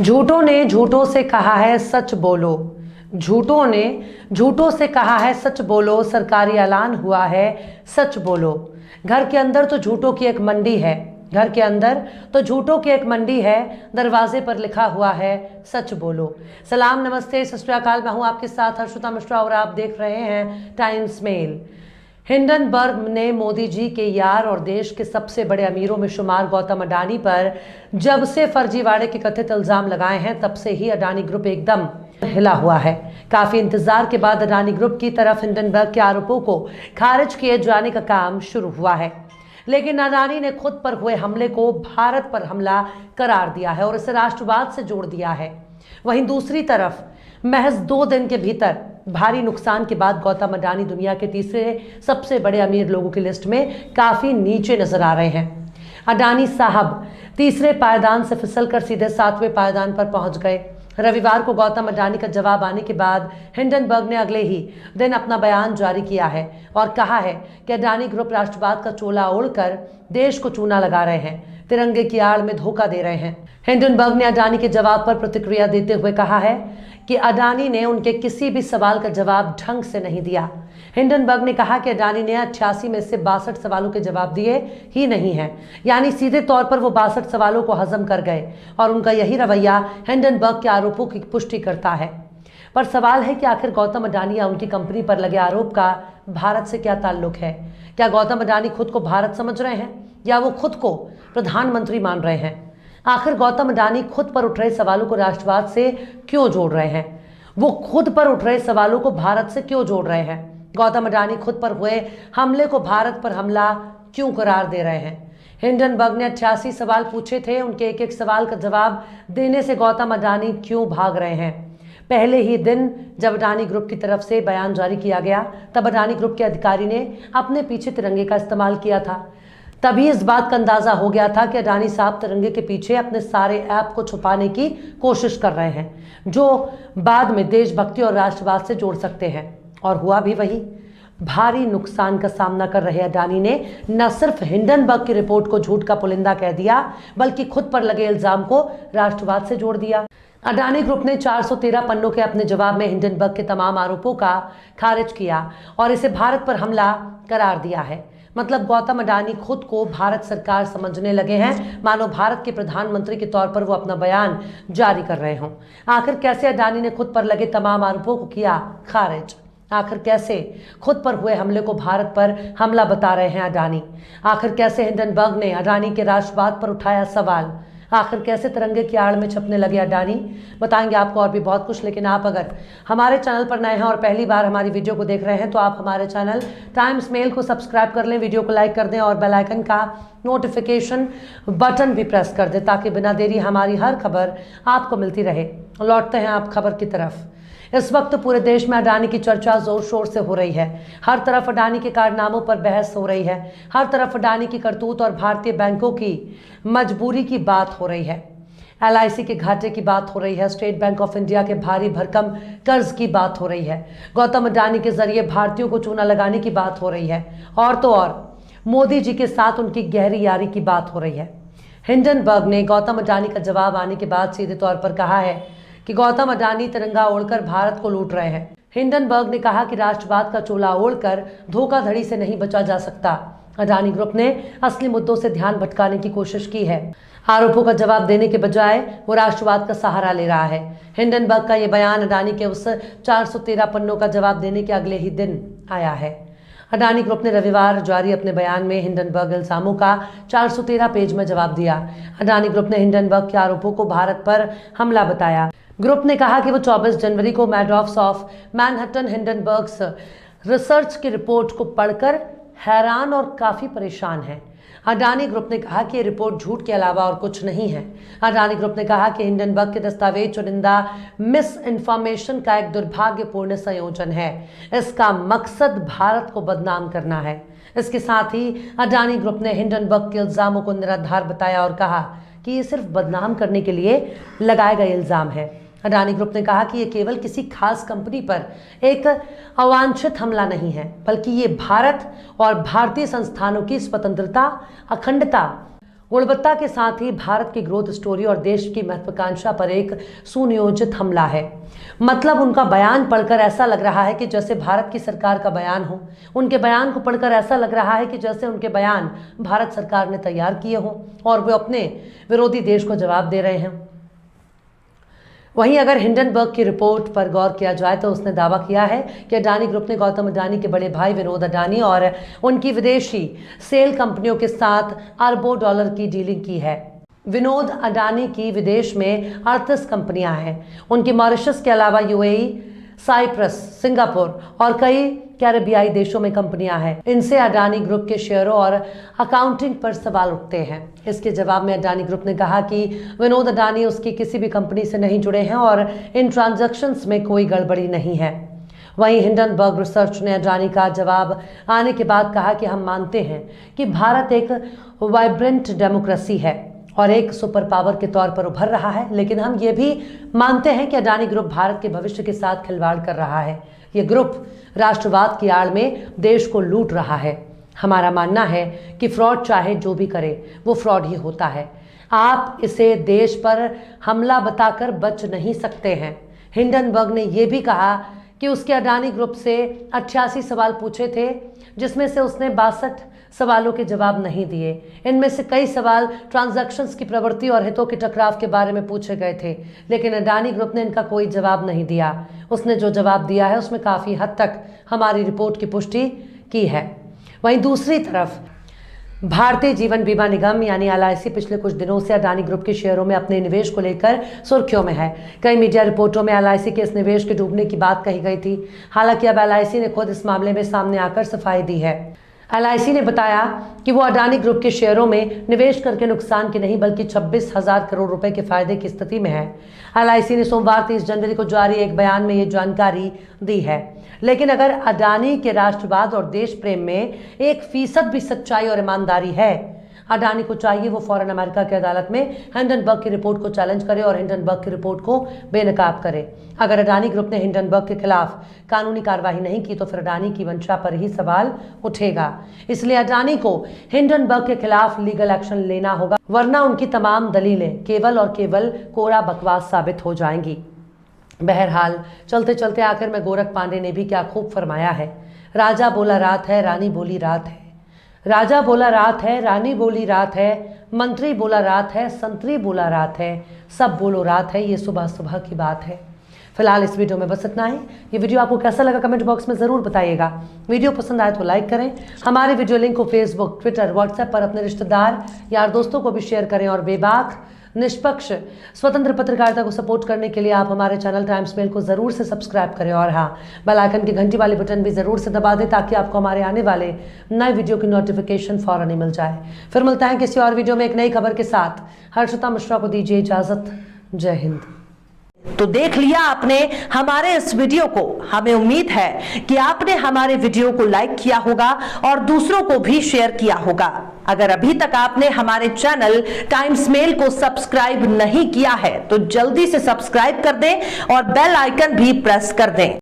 झूठों ने झूठों से कहा है सच बोलो। झूठों ने झूठों से कहा है सच बोलो। सरकारी ऐलान हुआ है सच बोलो। घर के अंदर तो झूठों की एक मंडी है। घर के अंदर तो झूठों की एक मंडी है। दरवाजे पर लिखा हुआ है सच बोलो। सलाम, नमस्ते, सत श्री अकाल। मैं हूं आपके साथ हर्षिता मिश्रा और आप देख रहे हैं टाइम्स मेल। हिंडनबर्ग ने मोदी जी के यार और देश के सबसे बड़े अमीरों में शुमार गौतम अडानी पर जब से फर्जीवाड़े के कथित इल्जाम लगाए हैं तब से ही अडानी ग्रुप एकदम हिला हुआ है। काफी इंतजार के बाद अडानी ग्रुप की तरफ हिंडनबर्ग के आरोपों को खारिज किए जाने का काम शुरू हुआ है, लेकिन अडानी ने खुद पर हुए हमले को भारत पर हमला करार दिया है और इसे राष्ट्रवाद से जोड़ दिया है। वहीं दूसरी तरफ महज 2 दिन के भीतर भारी नुकसान के बाद गौतम अडानी दुनिया के तीसरे सबसे बड़े अमीर लोगों की लिस्ट में काफी नीचे नजर आ रहे हैं। अडानी साहब तीसरे पायदान से फिसलकर सीधे 7वें पायदान पर पहुंच गए। रविवार को गौतम अडानी का जवाब आने के बाद हिंडनबर्ग ने अगले ही दिन अपना बयान जारी किया है और कहा है कि अडानी ग्रुप राष्ट्रवाद का चोला ओढ़कर देश को चूना लगा रहे हैं, तिरंगे की आड़ में धोखा दे रहे हैं। हिंडनबर्ग ने अडानी के जवाब पर प्रतिक्रिया देते हुए कहा है कि अडानी ने उनके किसी भी सवाल का जवाब ढंग से नहीं दिया। हिंडनबर्ग ने कहा कि अडानी ने 88 में से 62 सवालों के जवाब दिए ही नहीं हैं, यानी सीधे तौर पर वो 62 सवालों को हजम कर गए और उनका यही रवैया हिंडनबर्ग के आरोपों की पुष्टि करता है। पर सवाल है कि आखिर गौतम अडानी या उनकी कंपनी पर लगे आरोप का भारत से क्या ताल्लुक है? क्या गौतम अडानी खुद को भारत समझ रहे हैं या वो खुद को प्रधानमंत्री मान रहे हैं? आखिर गौतम अडानी खुद पर उठ रहे सवालों को राष्ट्रवाद से क्यों जोड़ रहे हैं? वो खुद पर उठ रहे सवालों को भारत से क्यों जोड़ रहे हैं? गौतम अडानी खुद पर हुए हमले को भारत पर हमला क्यों करार दे रहे हैं? हिंडनबर्ग ने 88 सवाल पूछे थे, उनके एक एक सवाल का जवाब देने से गौतम अडानी क्यों भाग रहे हैं? पहले ही दिन जब अडानी ग्रुप की तरफ से बयान जारी किया गया तब अडानी ग्रुप के अधिकारी ने अपने पीछे तिरंगे का इस्तेमाल किया था। तभी इस बात का अंदाजा हो गया था कि अडानी साहब तिरंगे के पीछे अपने सारे ऐप को छुपाने की कोशिश कर रहे हैं, जो बाद में देशभक्ति और राष्ट्रवाद से जोड़ सकते हैं। और हुआ भी वही। भारी नुकसान का सामना कर रहे अडानी ने न सिर्फ हिंडनबर्ग की रिपोर्ट को झूठ का पुलिंदा कह दिया, बल्कि खुद पर लगे इल्जाम को राष्ट्रवाद से जोड़ दिया। अडानी ग्रुप ने 413 पन्नों के अपने जवाब में हिंडनबर्ग के तमाम आरोपों का खारिज किया और इसे भारत पर हमला करार दिया है। मतलब गौतम अडानी खुद को भारत सरकार समझने लगे हैं, मानो भारत के प्रधानमंत्री के तौर पर वो अपना बयान जारी कर रहे हों। आखिर कैसे अडानी ने खुद पर लगे तमाम आरोपों को किया खारिज? आखिर कैसे खुद पर हुए हमले को भारत पर हमला बता रहे हैं अडानी? आखिर कैसे हिंडनबर्ग ने अडानी के राष्ट्रवाद पर उठाया सवाल? आखिर कैसे तिरंगे की आड़ में छपने लगे अडानी? बताएंगे आपको और भी बहुत कुछ। लेकिन आप अगर हमारे चैनल पर नए हैं और पहली बार हमारी वीडियो को देख रहे हैं तो आप हमारे चैनल टाइम्स मेल को सब्सक्राइब कर लें, वीडियो को लाइक कर दें और बेल आइकन का नोटिफिकेशन बटन भी प्रेस कर दें ताकि बिना देरी हमारी हर खबर आपको मिलती रहे। लौटते हैं आप खबर की तरफ। इस वक्त पूरे देश में अडानी की चर्चा जोर शोर से हो रही है। हर तरफ अडानी के कारनामों पर बहस हो रही है। हर तरफ अडानी की करतूत और भारतीय बैंकों की मजबूरी की बात हो रही है। LIC के घाटे की बात हो रही है। स्टेट बैंक ऑफ इंडिया के भारी भरकम कर्ज की बात हो रही है। गौतम अडानी के जरिए भारतीयों को चूना लगाने की बात हो रही है। और तो और मोदी जी के साथ उनकी गहरी यारी की बात हो रही है। हिंडनबर्ग ने गौतम अडानी का जवाब आने के बाद सीधे तौर पर कहा है कि गौतम अडानी तिरंगा ओढ़कर भारत को लूट रहे हैं। हिंडनबर्ग ने कहा कि राष्ट्रवाद का चोला ओढ़कर धोखाधड़ी से नहीं बचा जा सकता। अडानी ग्रुप ने असली मुद्दों से ध्यान भटकाने की कोशिश की है। आरोपों का जवाब देने के बजाय वो राष्ट्रवाद का सहारा ले रहा है। हिंडनबर्ग का ये बयान अडानी के उस 413 पन्नों का जवाब देने के अगले ही दिन आया है। अडानी ग्रुप ने रविवार जारी अपने बयान में हिंडनबर्ग इल्जामों का 413 पेज में जवाब दिया। अडानी ग्रुप ने हिंडनबर्ग के आरोपों को भारत पर हमला बताया। ग्रुप ने कहा कि वो 24 जनवरी को मैडॉफ्स ऑफ मैनहट्टन हिंडनबर्ग्स रिसर्च की रिपोर्ट को पढ़कर हैरान और काफ़ी परेशान है। अडानी ग्रुप ने कहा कि ये रिपोर्ट झूठ के अलावा और कुछ नहीं है। अडानी ग्रुप ने कहा कि हिंडनबर्ग के दस्तावेज चुनिंदा मिस इन्फॉर्मेशन का एक दुर्भाग्यपूर्ण संयोजन है। इसका मकसद भारत को बदनाम करना है। इसके साथ ही अडानी ग्रुप ने हिंडनबर्ग के इल्जामों को निराधार बताया और कहा कि ये सिर्फ बदनाम करने के लिए लगाए गए इल्जाम है। अडानी ग्रुप ने कहा कि ये केवल किसी खास कंपनी पर एक अवांछित हमला नहीं है, बल्कि ये भारत और भारतीय संस्थानों की स्वतंत्रता, अखंडता गुणवत्ता के साथ ही भारत की ग्रोथ स्टोरी और देश की महत्वाकांक्षा पर एक सुनियोजित हमला है। मतलब उनका बयान पढ़कर ऐसा लग रहा है कि जैसे भारत की सरकार का बयान हो, उनके बयान को पढ़कर ऐसा लग रहा है कि जैसे उनके बयान भारत सरकार ने तैयार किए हों और वे अपने विरोधी देश को जवाब दे रहे हैं। वहीं अगर हिंडनबर्ग की रिपोर्ट पर गौर किया जाए तो उसने दावा किया है कि अडानी ग्रुप ने गौतम अडानी के बड़े भाई विनोद अडानी और उनकी विदेशी सेल कंपनियों के साथ अरबों डॉलर की डीलिंग की है। विनोद अडानी की विदेश में 38 कंपनियां हैं। उनकी मॉरिशस के अलावा यूएई, साइप्रस, सिंगापुर और कई कैरेबियाई देशों में कंपनियां हैं। इनसे अडानी ग्रुप के शेयरों और अकाउंटिंग पर सवाल उठते हैं। इसके जवाब में अडानी ग्रुप ने कहा कि विनोद अडानी उसकी किसी भी कंपनी से नहीं जुड़े हैं और इन ट्रांजैक्शंस में कोई गड़बड़ी नहीं है। वहीं हिंडनबर्ग रिसर्च ने अडानी का जवाब आने के बाद कहा कि हम मानते हैं कि भारत एक वाइब्रेंट डेमोक्रेसी है और एक सुपर पावर के तौर पर उभर रहा है, लेकिन हम ये भी मानते हैं कि अडानी ग्रुप भारत के भविष्य के साथ खिलवाड़ कर रहा है। ये ग्रुप राष्ट्रवाद की आड़ में देश को लूट रहा है। हमारा मानना है कि फ्रॉड चाहे जो भी करे वो फ्रॉड ही होता है। आप इसे देश पर हमला बताकर बच नहीं सकते हैं। हिंडनबर्ग ने यह भी कहा कि उसके अडानी ग्रुप से 88 सवाल पूछे थे, जिसमें से उसने 62 सवालों के जवाब नहीं दिए। इनमें से कई सवाल ट्रांजैक्शंस की प्रवृत्ति और हितों के टकराव के बारे में पूछे गए थे, लेकिन अडानी ग्रुप ने इनका कोई जवाब नहीं दिया। उसने जो जवाब दिया है उसमें काफ़ी हद तक हमारी रिपोर्ट की पुष्टि की है। वहीं दूसरी तरफ भारतीय जीवन बीमा निगम यानी LIC पिछले कुछ दिनों से अडानी ग्रुप के शेयरों में अपने निवेश को लेकर सुर्खियों में है। कई मीडिया रिपोर्टों में LIC के इस निवेश के डूबने की बात कही गई थी। हालांकि अब LIC ने खुद इस मामले में सामने आकर सफाई दी है। LIC ने बताया कि वो अडानी ग्रुप के शेयरों में निवेश करके नुकसान के नहीं बल्कि 26,000 करोड़ रुपए के फायदे की स्थिति में है। LIC ने सोमवार 30 जनवरी को जारी एक बयान में ये जानकारी दी है। लेकिन अगर अडानी के राष्ट्रवाद और देश प्रेम में 1% भी सच्चाई और ईमानदारी है, अडानी को चाहिए वो फौरन अमेरिका की अदालत में हिंडनबर्ग की रिपोर्ट को चैलेंज करे और हिंडनबर्ग की रिपोर्ट को बेनकाब करे। अगर अडानी ग्रुप ने हिंडनबर्ग के खिलाफ कानूनी कार्रवाई नहीं की तो फिर अडानी की मंशा पर ही सवाल उठेगा। इसलिए अडानी को हिंडनबर्ग के खिलाफ लीगल एक्शन लेना होगा, वरना उनकी तमाम दलीलें केवल और केवल कोरा बकवास साबित हो जाएंगी। बहरहाल चलते चलते आखिर में गोरख पांडे ने भी क्या खूब फरमाया है। राजा बोला रात है, रानी बोली रात है। राजा बोला रात है, रानी बोली रात है, मंत्री बोला रात है, संतरी बोला रात है, सब बोलो रात है, ये सुबह सुबह की बात है। फिलहाल इस वीडियो में बस इतना ही। ये वीडियो आपको कैसा लगा कमेंट बॉक्स में ज़रूर बताइएगा। वीडियो पसंद आए तो लाइक करें। हमारे वीडियो लिंक को फेसबुक, ट्विटर, व्हाट्सएप पर अपने रिश्तेदार, यार, दोस्तों को भी शेयर करें और बेबाक, निष्पक्ष, स्वतंत्र पत्रकारिता को सपोर्ट करने के लिए आप हमारे चैनल टाइम्स मेल को ज़रूर से सब्सक्राइब करें और हाँ, बेल आइकन की घंटी वाली बटन भी ज़रूर से दबा दें ताकि आपको हमारे आने वाले नए वीडियो की नोटिफिकेशन फ़ौरन ही मिल जाए। फिर मिलते हैं किसी और वीडियो में एक नई खबर के साथ। हर्षिता मिश्रा को दीजिए इजाज़त। जय हिंद। तो देख लिया आपने हमारे इस वीडियो को। हमें उम्मीद है कि आपने हमारे वीडियो को लाइक किया होगा और दूसरों को भी शेयर किया होगा। अगर अभी तक आपने हमारे चैनल टाइम्स मेल को सब्सक्राइब नहीं किया है तो जल्दी से सब्सक्राइब कर दें और बेल आइकन भी प्रेस कर दें।